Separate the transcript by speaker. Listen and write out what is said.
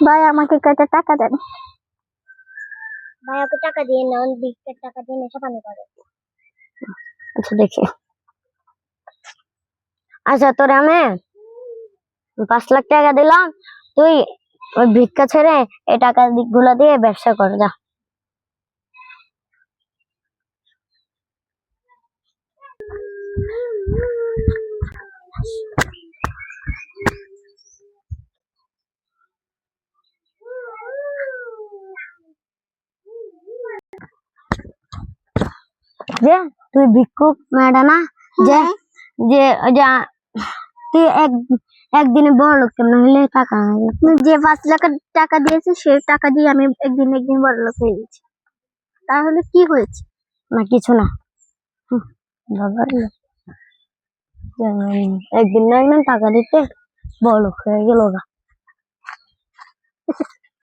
Speaker 1: ভাই আমাকে কয়টা টাকা দেন।
Speaker 2: ভাই ওকে টাকা দিয়ে না, ভিক্ষার টাকা দিয়ে নেশা পানি করে।
Speaker 1: আচ্ছা দেখি। আচ্ছা তোরে আমি 5 লাখ টাকা দিলাম, তুই ওই ভিক্ষা ছেড়ে এই টাকা গুলা দিয়ে ব্যবসা কর যা। যে তুই ভিক্ষুক মেয়েটা না, যে যে যে তুই একদিনে বড় লোক কেমন হলে টাকা যে 5 লাখ টাকা দিয়েছে সে টাকা দিয়ে আমি একদিন বড় লোক হয়ে গেছি। তাহলে কি হয়েছে? না কিছু না। একদিন না একদিন টাকা দিতে বড় লোক হয়ে গেল না।